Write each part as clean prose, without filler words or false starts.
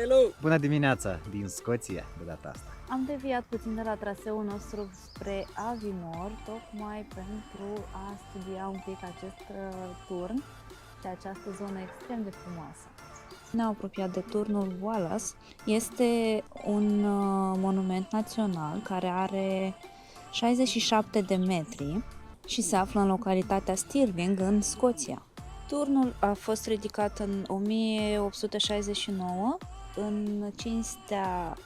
Hello! Bună dimineața din Scoția de data asta. Am deviat puțin de la traseul nostru spre Aviemore, tocmai pentru a studia un pic acest turn și această zonă extrem de frumoasă. Ne-am apropiat de turnul Wallace. Este un monument național care are 67 de metri și se află în localitatea Stirling, în Scoția. Turnul a fost ridicat în 1869 în cinstea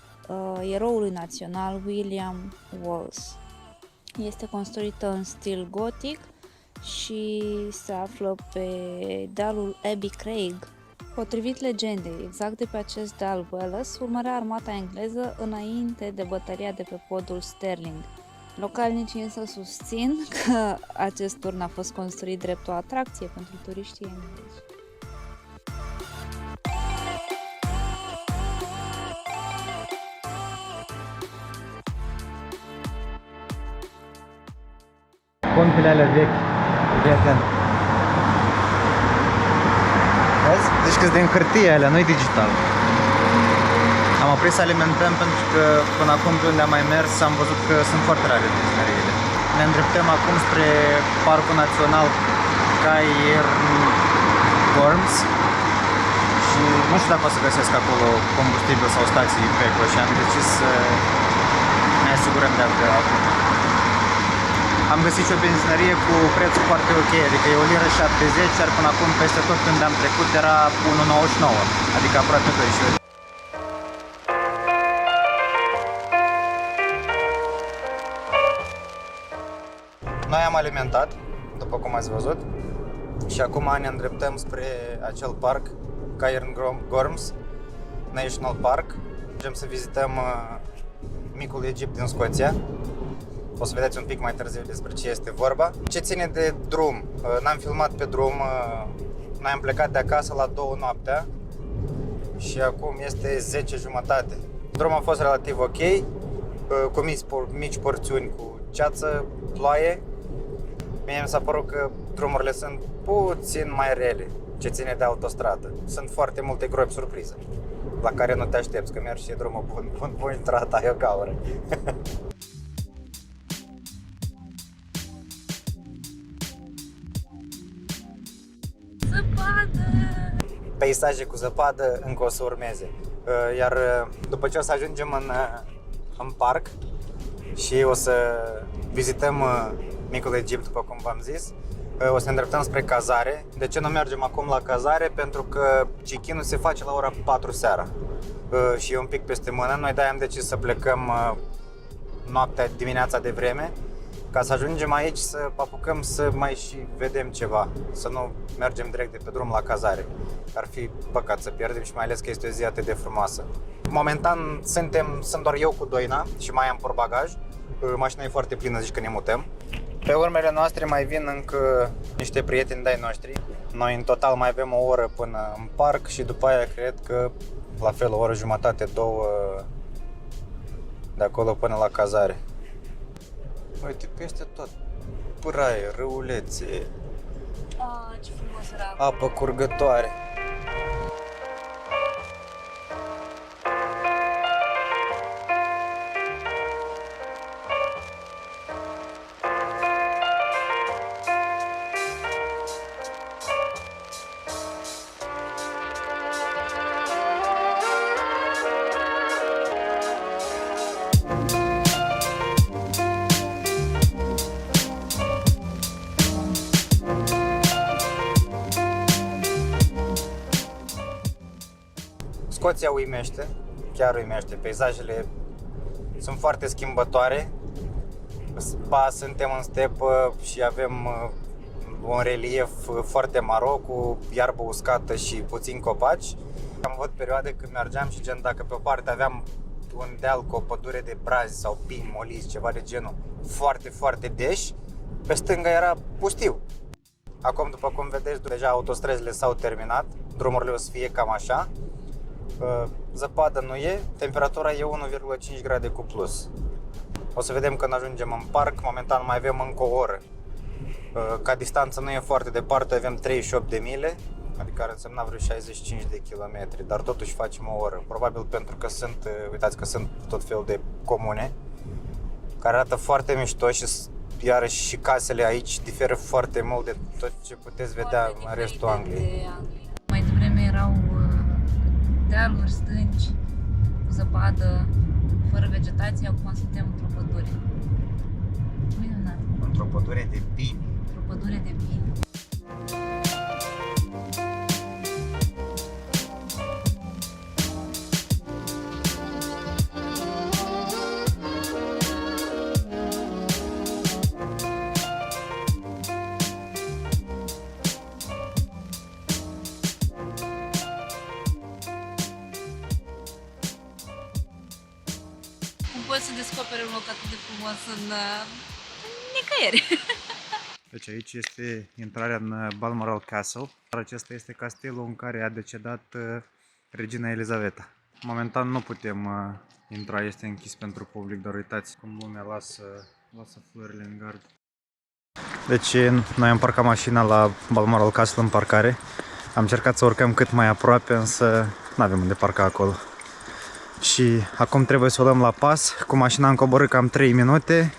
eroului național William Wallace. Este construită în stil gotic și se află pe dealul Abbey Craig. Potrivit legendei, exact de pe acest deal Wallace urmărea armata engleză înainte de bătălia de pe podul Stirling. Localnicii însă susțin că acest turn a fost construit drept o atracție pentru turiștii englezi. Pompile alea vechi, prieten. Vezi? Deci că din hârtie alea, nu-i digital. Am oprit să alimentăm pentru că până acum de unde am mai mers am văzut că sunt foarte rare benzinăriile. Ne îndreptăm acum spre Parcul Național Cairngorms și nu știu dacă o să găsesc acolo combustibil sau stații pe acolo și am decis să ne asigurăm de acum. Am găsit și o benzinărie cu preț foarte ok, adică e 1,70 lira, iar până acum peste tot când am trecut era 1,99, adică aproape 2 lira. Noi am alimentat, după cum ați văzut, și acum ne îndreptăm spre acel parc, Cairngorms National Park. Vrem să vizităm micul Egipt din Scoția. O să vedeți un pic mai târziu despre ce este vorba. Ce ține de drum, n-am filmat pe drum, noi am plecat de acasă la 2 noaptea și acum este 10:30. Drumul a fost relativ ok, cu mici porțiuni cu ceață, ploaie. Mie mi s-a părut că drumurile sunt puțin mai rele, ce ține de autostradă. Sunt foarte multe gropi surprize, la care nu te aștepți, că mergi și e drumul bun și trata e o gaură. Zăpadă! Peisaje cu zăpadă încă o să urmeze. Iar după ce o să ajungem în parc și o să vizităm micul Egipt, după cum v-am zis, o să ne îndreptăm spre cazare. De ce nu mergem acum la cazare? Pentru că check-in-ul se face la ora 4 seara și e un pic peste mână. Noi de-aia am decis să plecăm dimineața de vreme, ca să ajungem aici să apucăm să mai și vedem ceva, să nu mergem direct de pe drum la cazare. Ar fi păcat să pierdem și mai ales că este o zi atât de frumoasă. Momentan sunt doar eu cu Doina și mai am portbagaj. Mașina e foarte plină, zici că ne mutăm. Pe urmele noastre mai vin încă niște prieteni de-ai noștri. Noi în total mai avem o oră până în parc și după aia cred că la fel o oră jumătate, 2 de acolo până la cazare. Uite, peste tot pâraie, râulețe, Ce frumos era! apă curgătoare. Scoția uimește, chiar uimește, peisajele sunt foarte schimbătoare. Suntem în stepă și avem un relief foarte maro cu iarbă uscată și puțin copaci. Am avut perioade când mergeam și gen dacă pe o parte aveam un deal cu o pădure de brazi sau pini, moliți, ceva de genul foarte, foarte deși, pe stânga era pustiu. Acum, după cum vedeți, deja autostrăzile s-au terminat, drumurile o să fie cam așa. Zăpadă nu e, temperatura e 1,5 grade cu plus. O să vedem când ajungem în parc, momentan mai avem încă o oră. Ca distanță nu e foarte departe, avem 38 de mile adică ar însemna vreo 65 de kilometri, dar totuși facem o oră. Probabil pentru că sunt, uitați că sunt tot fel de comune care arată foarte mișto și iarăși și casele aici diferă foarte mult de tot ce puteți vedea în restul Angliei. Mai devreme erau dealuri, stânci, cu zăpadă, fără vegetație, acum suntem într-o pădure. Minunat! Într-o pădure de pini. Într-o pădure de pini. Cum poți să descoperi un loc atât de frumos în nicăieri? Deci aici este intrarea în Balmoral Castle. Acesta este castelul în care a decedat regina Elizaveta. Momentan nu putem intra, este închis pentru public, dar uitați cum lumea lasă florile în gard. Deci noi am parcat mașina la Balmoral Castle în parcare. Am încercat să urcăm cât mai aproape, însă nu avem unde parca acolo. Și acum trebuie să o dăm la pas. Cu mașina am coborât cam 3 minute.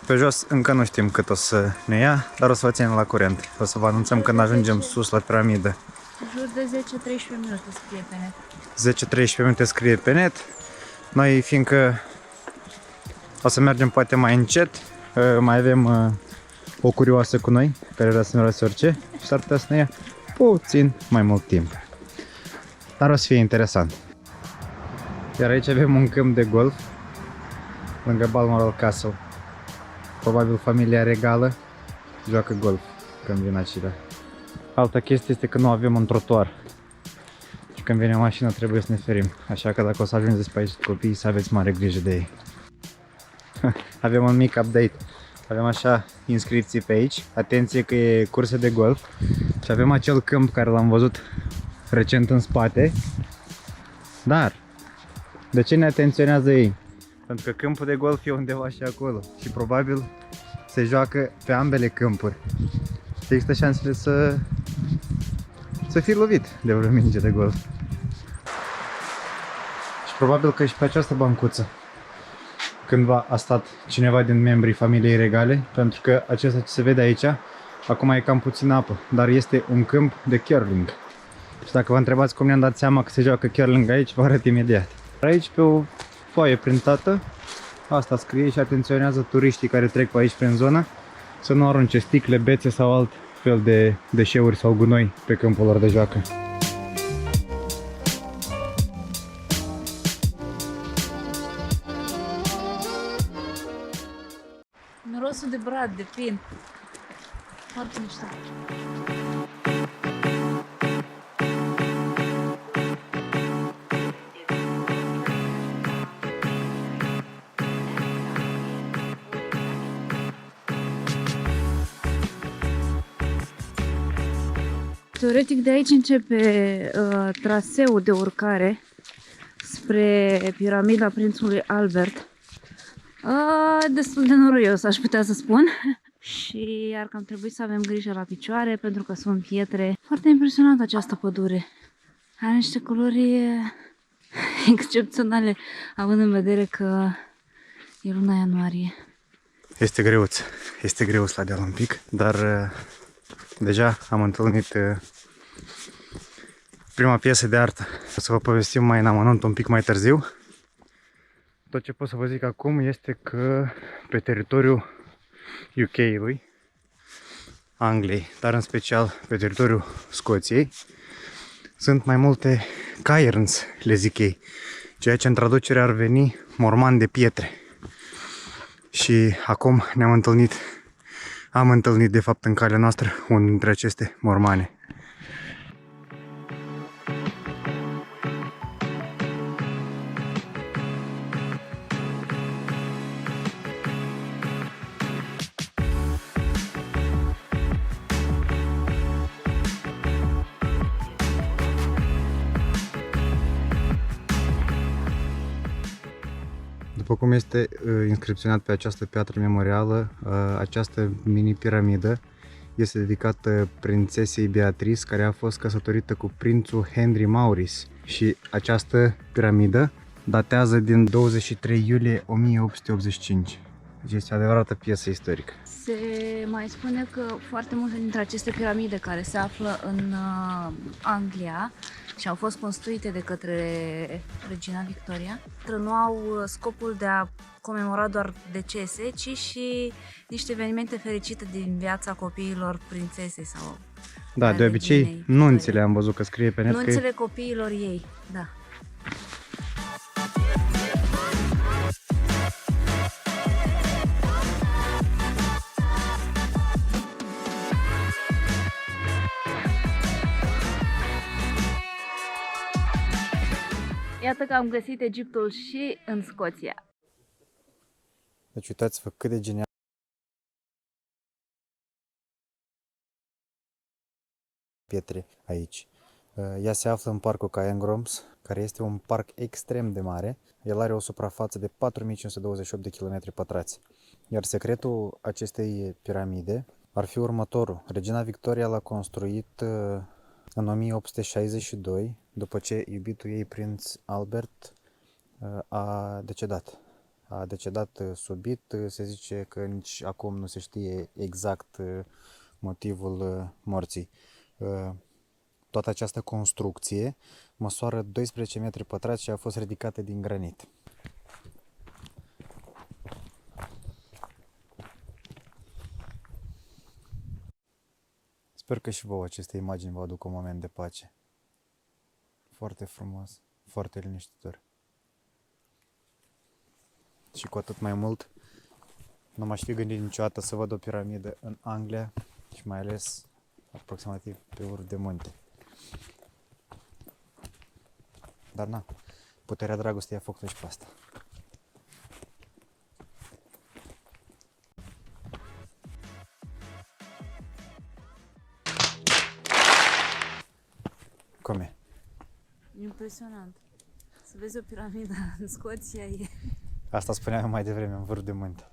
Pe jos încă nu știm cât o să ne ia, dar o să vă ținem la curent. O să vă anunțăm când ajungem sus la piramidă. În jur de 10-13 minute scrie pe net. 10-13 minute scrie pe net. Noi, fiindcă o să mergem poate mai încet, mai avem o curioasă cu noi, care vrea să miroase orice și s-ar putea să ne ia puțin mai mult timp. Dar o să fie interesant. Iar aici avem un câmp de golf, lângă Balmoral Castle. Probabil familia regală joacă golf când vin aici. Alta chestie este că nu avem un trotuar. Și când vine o mașină trebuie să ne ferim. Așa că dacă o să ajungeți pe aici copiii, să aveți mare grijă de ei. Avem un mic update. Avem așa inscripții pe aici. Atenție că e curse de golf. Și avem acel câmp care l-am văzut recent în spate. Dar de ce ne atenționează ei? Pentru că câmpul de golf e undeva și acolo. Și probabil se joacă pe ambele câmpuri. Și există șansele să fii lovit de vreo minge de golf. Și probabil că și pe această bancuță cândva a stat cineva din membrii familiei regale. Pentru că acesta ce se vede aici, acum e cam puțin apă. Dar este un câmp de curling. Și dacă vă întrebați cum ne-am dat seama că se joacă curling aici, vă arăt imediat. Aici pe o foaie printată, asta scrie și atenționează turiștii care trec pe aici prin zonă să nu arunce sticle, bețe sau alt fel de deșeuri sau gunoi pe câmpul lor de joacă. Mirosul de brad, de pin. Foarte mișto. Teoretic de aici începe traseul de urcare spre piramida Prințului Albert. Destul de noroios, aș putea să spun. Și iar că am trebuit să avem grijă la picioare pentru că sunt pietre. Foarte impresionantă această pădure. Are niște culori excepționale, având în vedere că e luna ianuarie. Este greuț la deal un pic, dar deja am întâlnit prima piesă de artă. O să vă povestim mai în amănunt un pic mai târziu. Tot ce pot să vă zic acum este că pe teritoriul UK-ului, Angliei, dar în special pe teritoriul Scoției, sunt mai multe cairns, le zic ei, ceea ce în traducere ar veni morman de pietre. Și acum am întâlnit de fapt în calea noastră unul dintre aceste mormane. După cum este inscripționat pe această piatră memorială, această mini-piramidă este dedicată prințesei Beatrice, care a fost căsătorită cu prințul Henry Maurice. Și această piramidă datează din 23 iulie 1885. Deci este o adevărată piesă istorică. Se mai spune că foarte multe dintre aceste piramide care se află în Anglia și au fost construite de către regina Victoria, nu au scopul de a comemora doar decese, ci și niște evenimente fericite din viața copiilor prințesei sau Da, de obicei, reginei nunțile am văzut că scrie pe net nunțile copiilor ei, da. Iată că am găsit Egiptul și în Scoția. Deci uitați-vă cât de genial pietre aici. Ea se află în parcul Cairngorms, care este un parc extrem de mare. El are o suprafață de 4528 de km². Iar secretul acestei piramide ar fi următorul. Regina Victoria l-a construit în 1862, după ce iubitul ei, prinț Albert, a decedat. A decedat subit, se zice că nici acum nu se știe exact motivul morții. Toată această construcție măsoară 12 metri pătrați și a fost ridicată din granit. Sper că și vouă aceste imagini vă aduc un moment de pace. Foarte frumos, foarte liniștitor. Și cu atât mai mult, nu m-aș fi gândit niciodată să văd o piramidă în Anglia și mai ales aproximativ pe vârf de munte. Dar na, puterea dragostei a făcut și pe asta. Cum e? Impresionant. Să vezi o piramidă în Scoția e... Asta spuneam eu mai devreme, în vârf de munte.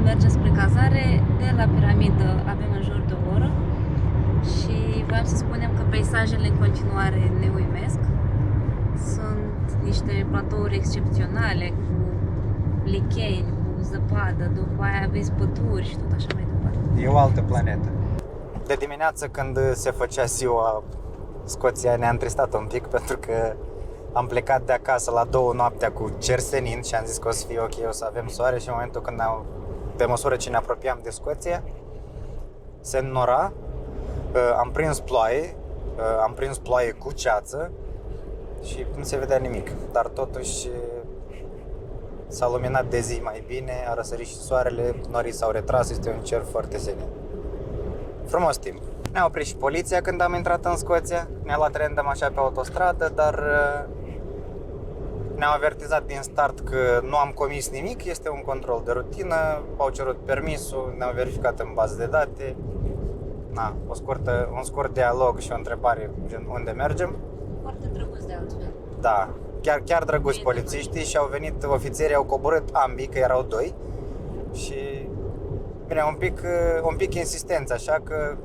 Mergem spre cazare, de la piramidă avem în jur de o oră și vreau să spunem că peisajele în continuare ne uimesc. Sunt niște platouri excepționale cu licheni, cu zăpadă, după aia vezi păduri și tot așa mai departe. E o altă planetă. De dimineață când se făcea ziua, Scoția ne-a întristat un pic pentru că am plecat de acasă la 2 noaptea cu cer senin și am zis că o să fie ok, o să avem soare și în momentul când pe măsură ce ne apropiam de Scoția, se înnora, am prins ploaie cu ceață și nu se vedea nimic, dar totuși s-a luminat de zi mai bine, a răsărit și soarele, norii s-au retras, este un cer foarte senin. Frumos timp. Ne-a oprit și poliția când am intrat în Scoția, ne-a luat random așa pe autostradă, dar ne-au avertizat din start că nu am comis nimic, este un control de rutină, au cerut permisul, ne-au verificat în bază de date. Na, un scurt dialog și o întrebare gen unde mergem. Foarte drăguț de altfel. Da, chiar drăguți polițiștii și au venit ofițerii, au coborât ambii, că erau 2. Și bine, un pic insistență, așa că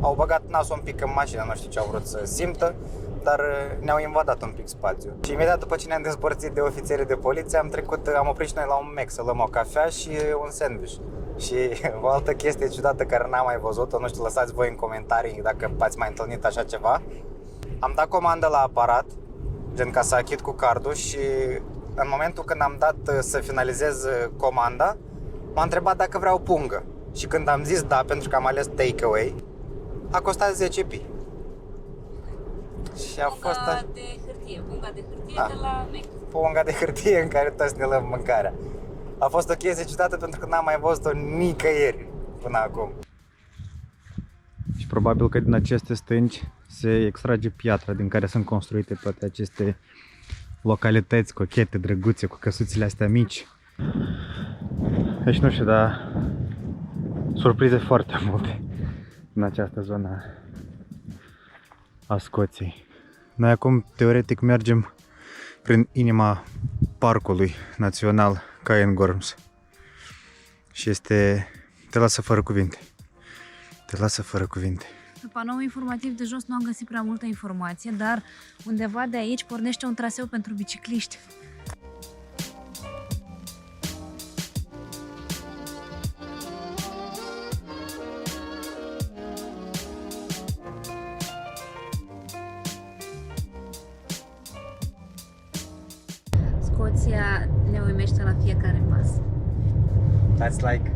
au băgat nasul un pic în mașină, nu știu ce au vrut să simtă, dar ne-au invadat un pic spațiu. Și imediat după ce ne-am despărțit de ofițerii de poliție, am oprit și noi la un Mac să luăm o cafea și un sandwich. Și o altă chestie ciudată care n-am mai văzut-o, nu știu, lăsați voi în comentarii dacă ați mai întâlnit așa ceva. Am dat comandă la aparat gen ca să achit cu cardul, și în momentul când am dat să finalizez comanda, m-a întrebat dacă vreau pungă. Și când am zis da, pentru că am ales takeaway, a costat 10 pi. Și a fost de hârtie, punga de hârtie Da. de la Mac. punga de hârtie în care toți ne luăm mâncarea. A fost o chestie ciudată pentru că n-am mai văzut-o nicăieri până acum. Și probabil că din aceste stânci se extrage piatra din care sunt construite toate aceste localități cochete, drăguțe, cu căsuțile astea mici. Deci nu știu, dar surprize foarte multe în această zonă a Scoției. Noi acum teoretic mergem prin inima parcului național Cairngorms și te lasă fără cuvinte. Te lasă fără cuvinte. Pe panoul informativ de jos nu am găsit prea multă informație, dar undeva de aici pornește un traseu pentru bicicliști. Scoția ne uimește la fiecare pas. That's like